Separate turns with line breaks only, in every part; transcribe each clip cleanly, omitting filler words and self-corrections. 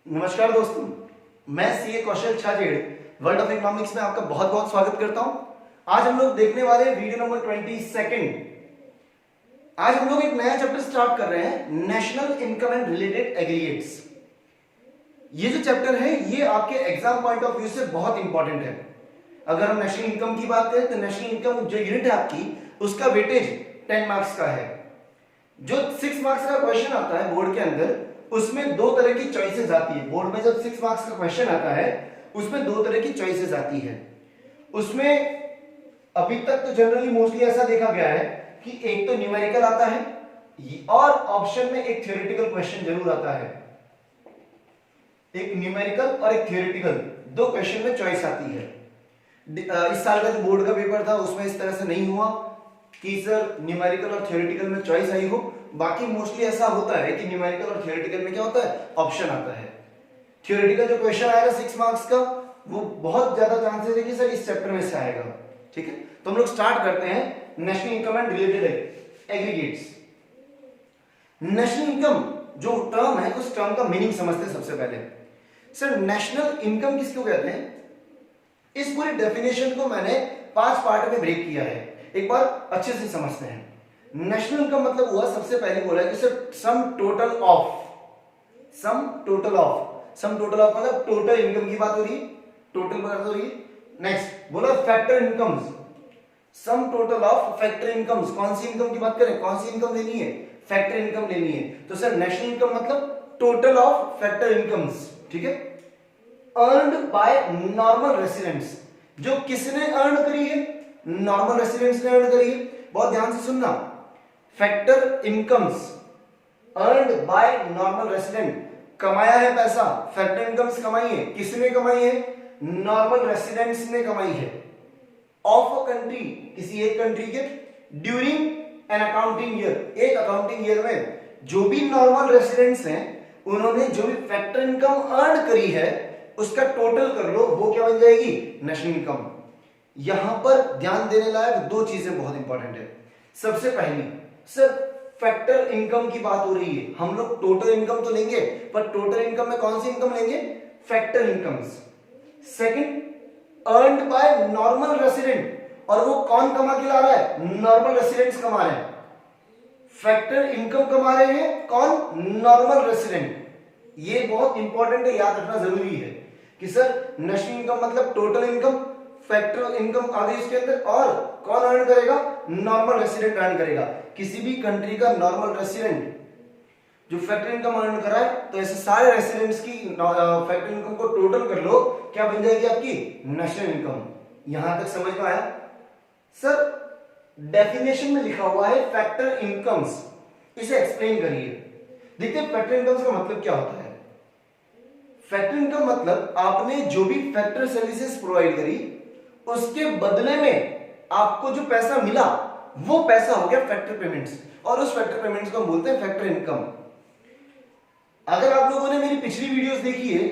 नमस्कार दोस्तों, मैं CA Kaushal Chhajed world of economics में आपका बहुत बहुत स्वागत करता हूं। आज हम लोग देखने वाले वीडियो नंबर 22। आज हम लोग एक नया चैप्टर स्टार्ट कर रहे हैं, national income and related aggregates. ये जो चैप्टर है ये आपके एग्जाम पॉइंट ऑफ व्यू से बहुत इंपॉर्टेंट है। अगर हम नेशनल इनकम की बात करें तो नेशनल इनकम जो यूनिट है आपकी, उसका वेटेज 10 मार्क्स का है। जो 6 मार्क्स का क्वेश्चन आता है बोर्ड के अंदर, उसमें दो तरह की चॉइसेस आती है। बोर्ड में जब 6 मार्क्स का क्वेश्चन आता है उसमें दो तरह की चॉइसेस आती है। उसमें अभी तक तो जनरली मोस्टली ऐसा देखा गया है कि एक तो न्यूमेरिकल आता है और ऑप्शन में एक थ्योरेटिकल क्वेश्चन जरूर आता है। एक न्यूमेरिकल और एक थ्योरेटिकल, दो क्वेश्चन में चॉइस आती है। इस साल का जो बोर्ड का पेपर था उसमें इस तरह से नहीं हुआ कि सर न्यूमेरिकल और थ्योरेटिकल में चॉइस आई हो। बाकी मोस्टली ऐसा होता है कि न्यूमेरिकल और थ्योरेटिकल में क्या होता है, ऑप्शन आता है। थ्योरेटिकल जो क्वेश्चन आएगा 6 मार्क्स का, वो बहुत ज्यादा चांसेस है कि सर इस चैप्टर में से आएगा। ठीक है, तो हम लोग स्टार्ट करते हैं national income and related aggregates. National income जो टर्म है, उस टर्म का मीनिंग समझते हैं सबसे पहले। सर नेशनल इनकम किसको कहते हैं? इस पूरी डेफिनेशन को मैंने 5 पार्ट में ब्रेक किया है, एक बार अच्छे से समझते हैं। नेशनल इनकम मतलब हुआ, सबसे पहले बोला है कि सर सम टोटल ऑफ मतलब टोटल इनकम की बात हो रही है, टोटल बात हो रही है। नेक्स्ट बोला factor incomes, sum total of factor incomes. कौन सी इनकम की बात करें, कौन सी इनकम लेनी है? फैक्टर इनकम लेनी है। तो सर नेशनल इनकम मतलब टोटल ऑफ फैक्टर इनकम्स। ठीक है, अर्न्ड बाय नॉर्मल रेसिडेंट्स, जो किसने अर्न करी है? नॉर्मल रेसिडेंट्स ने अर्न करी है। बहुत ध्यान से सुनना, factor incomes earned by normal resident, कमाया है पैसा, फैक्टर इनकम्स कमाई है। किसने कमाई है? नॉर्मल रेसिडेंट्स ने कमाई है। ऑफ अ कंट्री, किसी एक कंट्री के, ड्यूरिंग एन अकाउंटिंग ईयर, एक अकाउंटिंग ईयर में जो भी नॉर्मल रेसिडेंट्स हैं उन्होंने जो भी फैक्टर इनकम अर्न करी है उसका टोटल कर लो, वो क्या बन जाएगी? National income. यहां पर ध्यान देने लायक दो चीजें बहुत इंपॉर्टेंट है। सबसे पहली, सर फैक्टर इनकम की बात हो रही है, हम लोग टोटल इनकम तो लेंगे, पर टोटल इनकम में कौन सी इनकम लेंगे? Factor incomes. Second, earned by normal resident, और वो कौन कमा के ला रहा है? नॉर्मल रेसिडेंट्स कमा रहे हैं। फैक्टर इनकम कमा रहे हैं कौन? Normal resident. ये बहुत इंपॉर्टेंट है, याद रखना जरूरी है कि सर नेशनल इनकम मतलब टोटल इनकम, फैक्टर इनकम आ गई इसके अंदर, और कौन अर्न करेगा? नॉर्मल रेसिडेंट अर्न करेगा। किसी भी कंट्री का नॉर्मल रेसिडेंट जो फैक्टर इनकम अर्न कर रहा है, तो ऐसे सारे रेसिडेंट्स की फैक्टर इनकम को टोटल कर लो, क्या बन जाएगी आपकी? National income. यहां तक समझ में आया? सर डेफिनेशन में लिखा हुआ है फैक्टर इनकम्स, इसे एक्सप्लेन करिए। देखिए फैक्टर इनकम्स का मतलब क्या होता है। फैक्टर इनकम मतलब आपने जो भी फैक्टर सर्विसेज प्रोवाइड करी, उसके बदले में आपको जो पैसा मिला वो पैसा हो गया फैक्टर पेमेंट्स, और उस फैक्टर पेमेंट्स को हम बोलते हैं फैक्टर इनकम। अगर आप लोगों ने मेरी पिछली वीडियोस देखी है,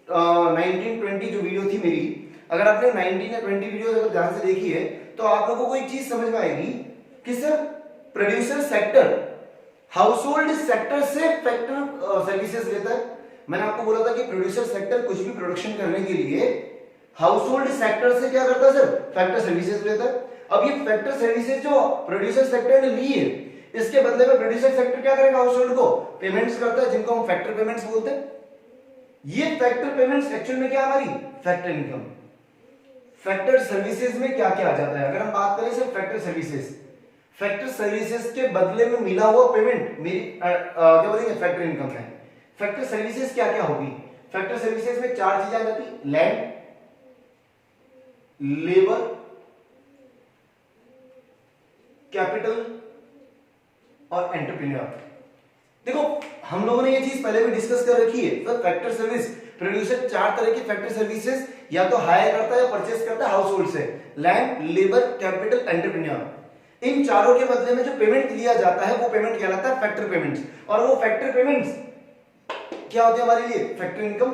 19-20 जो वीडियो थी मेरी, अगर आपने 19 या 20 वीडियोस अगर ध्यान से देखी है तो आप लोगों को एक चीज समझ में आएगी कि sir producer sector household sector से फैक्टर सर्विसेज लेता है। मैंने आपको बोला था कि प्रोड्यूसर सेक्टर कुछ भी प्रोडक्शन करने के लिए हाउसहोल्ड सेक्टर से क्या करता है सर? फैक्टर सर्विसेज लेता है। अब ये फैक्टर सर्विसेज जो प्रोड्यूसर सेक्टर ने ली है, इसके बदले में प्रोड्यूसर सेक्टर क्या करेगा? हाउसहोल्ड को पेमेंट्स करता है, जिनको हम फैक्टर पेमेंट्स बोलते हैं। ये फैक्टर पेमेंट्स एक्चुअल में क्या हमारी? Factor income. फैक्टर सर्विसेज में क्या क्या आ जाता है? अगर हम बात करें सिर्फ फैक्टर सर्विसेज, फैक्टर सर्विसेज के बदले में मिला हुआ पेमेंट मेरी क्या बोलेंगे? फैक्टर इनकम है। फैक्टर सर्विसेज क्या क्या होगी? फैक्टर सर्विसेज में 4 चीजें आ जाती: लैंड, लेबर, कैपिटल और एंटरप्रेन्योर। देखो हम लोगों ने ये चीज पहले भी डिस्कस कर रखी है। तो फैक्टर सर्विस प्रोड्यूसर 4 तरह की फैक्टर सर्विसेज या तो हायर करता है या परचेस करता है हाउसहोल्ड से: लैंड, लेबर, कैपिटल, एंटरप्रेन्योर। इन चारों के बदले में जो पेमेंट लिया जाता है वो पेमेंट कहलाता है फैक्टर पेमेंट्स, और वो फैक्टर पेमेंट्स क्या होते हैं हमारे लिए? Factor income.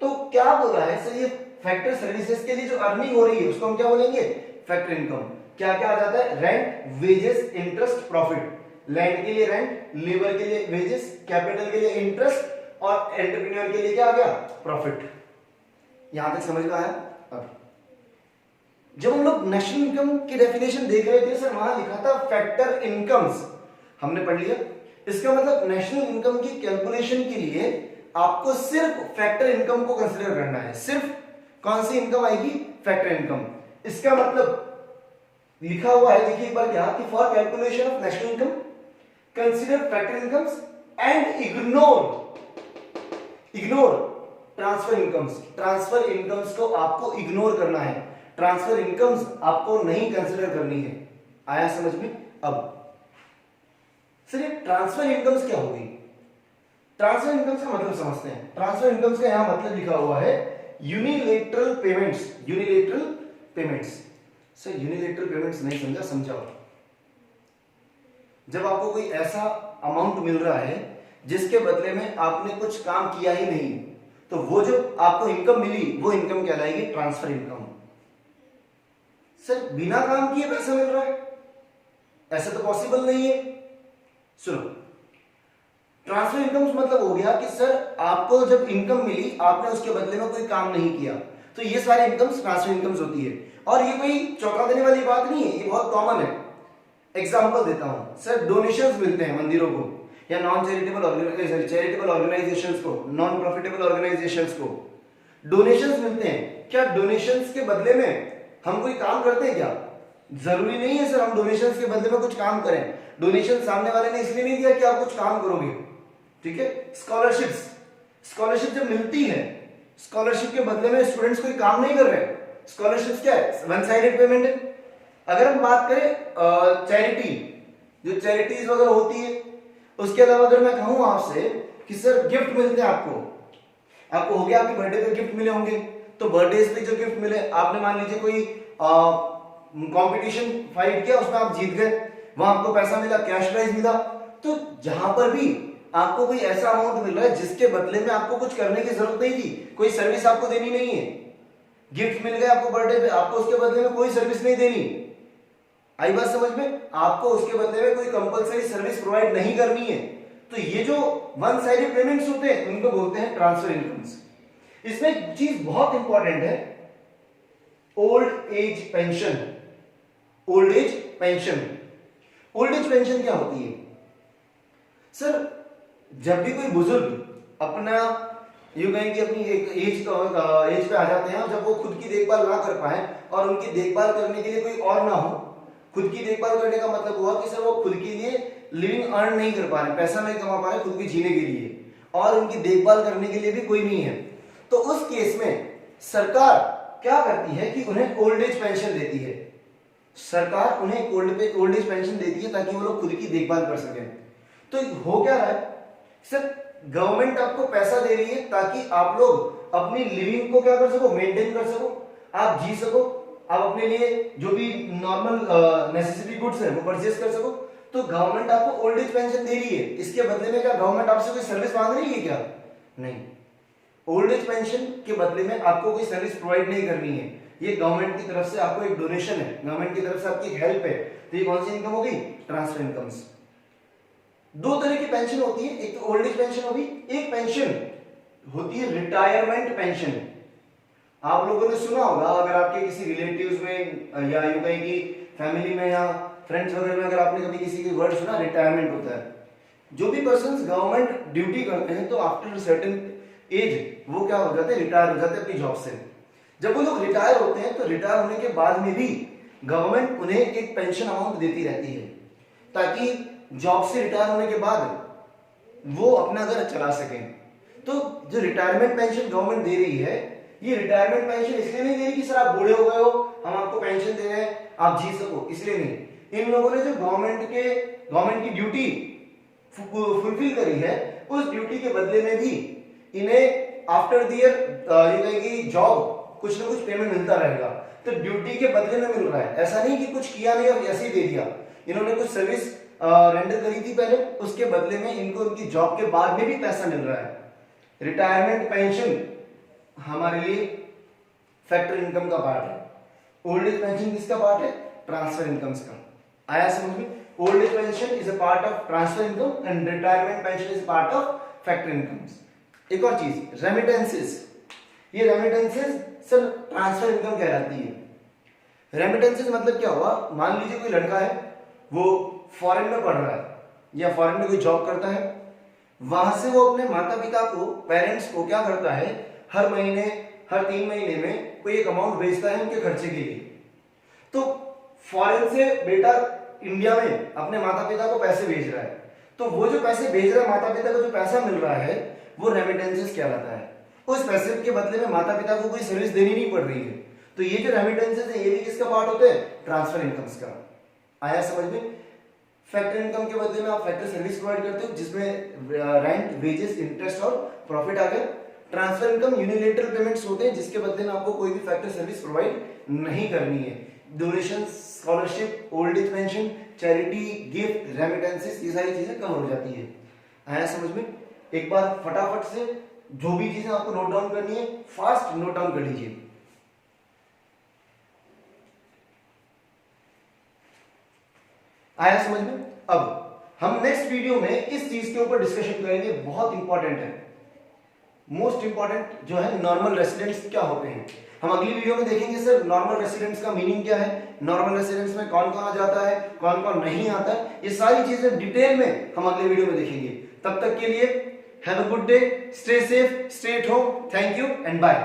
तो क्या बोला है सर, ये फैक्टर सर्विसेज के लिए जो अर्निंग हो रही है उसको हम क्या बोलेंगे? Factor income. क्या क्या आ जाता है? Rent, wages, interest, profit. Land के लिए रेंट, लेबर के लिए वेजेस, कैपिटल के लिए इंटरेस्ट, और एंटरप्रेन्योर के लिए क्या आ गया, प्रॉफिट। यहां तक समझ में आया। अब जब हम लोग नेशनल इनकम की डेफिनेशन देख रहे थे सर, वहां लिखा था फैक्टर इनकम्स, हमने पढ़ लिया। इसका मतलब नेशनल इनकम की कैलकुलेशन के लिए आपको सिर्फ फैक्टर इनकम को कंसीडर करना है। सिर्फ कौन सी इनकम आएगी, फैक्टर इनकम। इसका मतलब लिखा हुआ है, देखिए एक बार क्या, कि for calculation of national income consider factor incomes and ignore transfer incomes. Transfer incomes को आपको इग्नोर करना है, ट्रांसफर इनकम्स आपको नहीं कंसीडर करनी है। आया समझ में। अब सर ये ट्रांसफर इनकम्स क्या होगी, ट्रांसफर इनकम्स का मतलब समझते हैं। ट्रांसफर इनकम्स का यहां मतलब लिखा हुआ है unilateral payments. Unilateral payments. Sir unilateral payments नहीं समझा, समझाओ। जब आपको कोई ऐसा अमाउंट मिल रहा है जिसके बदले में आपने कुछ काम किया ही नहीं, तो वो जो आपको इनकम मिली वो इनकम कहलाएगी ट्रांसफर इनकम। सर बिना काम किए पैसा मिल रहा है, ऐसा तो पॉसिबल नहीं है। सुनो, ट्रांसफर इनकम मतलब हो गया कि सर आपको जब इनकम मिली, आपने उसके बदले में कोई काम नहीं किया, तो ये सारे इनकम्स ट्रांसफर इनकम्स होती है। और ये कोई चौंका देने वाली बात नहीं है, ये बहुत कॉमन है। एग्जांपल देता हूं, सर डोनेशंस मिलते हैं मंदिरों को, या नॉन चैरिटेबल ऑर्गेनाइजेशंस को, नॉन प्रॉफिटेबल ऑर्गेनाइजेशंस को डोनेशंस मिलते हैं। क्या डोनेशंस के बदले में हम कोई काम करते हैं क्या? जरूरी नहीं है सर हम डोनेशंस के बदले में कुछ काम करें। डोनेशन सामने वाले ने इसलिए नहीं दिया कि आप कुछ काम करोगे, ठीक है। स्कॉलरशिप जब मिलती है, स्कॉलरशिप के बदले में स्टूडेंट्स कोई काम नहीं कर रहे। स्कॉलरशिप क्या है, वन साइडेड पेमेंट है। अगर हम बात करें चैरिटी, जो चैरिटीज वगैरह होती है, उसके अलावा अगर मैं कहूं आपसे कि सर गिफ्ट मिलते हैं आपको हो गया, आपके बर्थडे पे गिफ्ट मिले होंगे, तो बर्थडे पे जो गिफ्ट मिले, आपने मान लीजिए कोई कंपटीशन फाइट किया, उसमें आप जीत गए, वहां आपको पैसा मिला, कैश प्राइज मिला। तो जहां पर भी आपको कोई ऐसा अमाउंट मिल रहा है जिसके बदले में आपको कुछ करने की जरूरत नहीं थी, कोई सर्विस आपको देनी नहीं है, गिफ्ट मिल गया आपको बर्थडे पे, आपको उसके बदले में कोई सर्विस नहीं देनी। आई बात समझ में? आपको उसके बदले में कोई कंपलसरी सर्विस प्रोवाइड नहीं करनी है। तो ये जो वन साइडेड पेमेंट्स होते हैं उनको बोलते हैं ट्रांसफर इनकम्स। इसमें एक चीज बहुत इंपॉर्टेंट है, old age pension. Old age pension, old age pension क्या होती है सर? जब भी कोई बुजुर्ग अपना यूं कहें कि अपनी एक एज पे आ जाते हैं, और जब वो खुद की देखभाल ना कर पाए और उनकी देखभाल करने के लिए कोई और ना हो, खुद की देखभाल करने का मतलब हुआ कि सर वो खुद के लिए लिविंग अर्न नहीं कर पा रहे, पैसा नहीं कमा पा रहे खुद के जीने के लिए, और उनकी देखभाल करने के लिए भी कोई नहीं है, तो उस केस में सरकार क्या करती है कि उन्हें ओल्ड एज पेंशन देती है। सरकार उन्हें ओल्ड एज पेंशन देती है ताकि वो लोग खुद की देखभाल कर सकें। तो हो क्या रहा है सर, गवर्नमेंट आपको पैसा दे रही है ताकि आप लोग अपनी लिविंग को क्या कर सको, मेंटेन कर सको, आप जी सको, आप अपने लिए जो भी नॉर्मल नेसेसिटी गुड्स है वो परचेज कर सको। तो गवर्नमेंट आपको ओल्ड एज पेंशन दे रही है, इसके बदले में क्या गवर्नमेंट आपसे कोई सर्विस मांग रही है क्या? नहीं। ओल्ड एज पेंशन के बदले में आपको कोई सर्विस प्रोवाइड नहीं करनी है, ये गवर्नमेंट की तरफ से आपको एक डोनेशन है, गवर्नमेंट की तरफ से आपकी हेल्प है। तो ये कौन सी इनकम होगी? Transfer incomes. दो तरह की पेंशन होती है, एक तो ओल्ड एज पेंशन होगी, एक पेंशन होती है रिटायरमेंट पेंशन। आप लोगों ने सुना होगा, अगर आपके किसी रिलेटिव्स में या यूं कहें कि फैमिली में या फ्रेंड्स वगैरह में अगर आपने कभी किसी की वर्ड सुना, रिटायरमेंट होता है। जो भी पर्संस गवर्नमेंट ड्यूटी करते हैं तो आफ्टर सर्टेन एज वो क्या हो जाते हैं, रिटायर हो जाते हैं अपनी जॉब से। जब वो लोग रिटायर होते हैं तो रिटायर होने के बाद में भी गवर्नमेंट उन्हें एक पेंशन अमाउंट देती रहती है, ताकि जॉब से रिटायर होने के बाद वो अपना घर चला सकें। तो जो रिटायरमेंट पेंशन गवर्नमेंट दे रही है, ये रिटायरमेंट पेंशन इसलिए नहीं दे रही कि सर आप बूढ़े हो गए हो, हम आपको पेंशन दे रहे हैं आप जी सको, इसलिए नहीं। इन लोगों ने जो गवर्नमेंट की ड्यूटी फुलफिल करी है, उस ड्यूटी के बदले में भी इन्हें आफ्टर दियर जॉब कुछ ना कुछ पेमेंट मिलता रहेगा। तो ड्यूटी के बदले में मिल रहा है, ऐसा नहीं कि कुछ किया नहीं और ऐसे ही दे दिया। इन्होंने कुछ सर्विस रेंडर करी थी पहले, उसके बदले में इनको उनकी जॉब के बाद में भी पैसा मिल रहा है। रिटायरमेंट पेंशन हमारे लिए फैक्टर इनकम का पार्ट है। ओल्ड एज पेंशन किसका पार्ट है? ट्रांसफर इनकम्स का। आया समझ में? Old age pension is a part of transfer income and retirement pension is part of factor incomes. एक और चीज रेमिटेंसेस, ये रेमिटेंसेस सर ट्रांसफर इनकम कहलाती है। रेमिटेंसेस मतलब क्या हुआ, मान लीजिए कोई लड़का है वो फॉरेन में पढ़ रहा है या फॉरेन में कोई जॉब करता है, वहां से वो अपने माता पिता को, पेरेंट्स को क्या करता है, हर महीने हर 3 महीने में कोई एक अमाउंट भेजता है उनके खर्चे के लिए। तो फॉरेन से बेटा इंडिया में अपने माता पिता को पैसे भेज रहा है, तो वो जो पैसे भेज रहा है, माता पिता को जो पैसा मिल रहा है वो रेमिटेंसेस कहलाता है। उस पैसे के बदले में माता पिता को कोई सर्विस देनी नहीं पड़ रही है। तो ये जो रेमिटेंसेस है ये भी किसका पार्ट होता है, ट्रांसफर इनकम्स का। आया समझ में? फैक्टर इनकम के बदले में आप फैक्टर सर्विस प्रोवाइड करते हो जिसमें रेंट, वेजेस, इंटरेस्ट और प्रॉफिट आ गया। ट्रांसफर इनकम यूनिलेटरल पेमेंट्स होते हैं जिसके बदले में आपको कोई भी फैक्टर सर्विस प्रोवाइड नहीं करनी है। Donation, scholarship, old age pension, charity, gift, remittances, ये सारी चीजें कम हो जाती है। आया समझ में? एक बार फटाफट से जो भी चीजें आपको नोट डाउन करनी है फास्ट नोट डाउन कर लीजिए। आया समझ में? अब हम नेक्स्ट वीडियो में इस चीज के ऊपर डिस्कशन करेंगे, बहुत इंपॉर्टेंट है, मोस्ट इंपॉर्टेंट जो है नॉर्मल रेसिडेंट्स क्या होते हैं। हम अगली वीडियो में देखेंगे सर नॉर्मल रेसिडेंट्स का मीनिंग क्या है, नॉर्मल रेसिडेंट्स में कौन कौन आ जाता है, कौन कौन नहीं आता है, ये सारी चीजें डिटेल में हम अगले वीडियो में देखेंगे। तब तक के लिए have a good day, stay safe, stay at home, thank you and bye.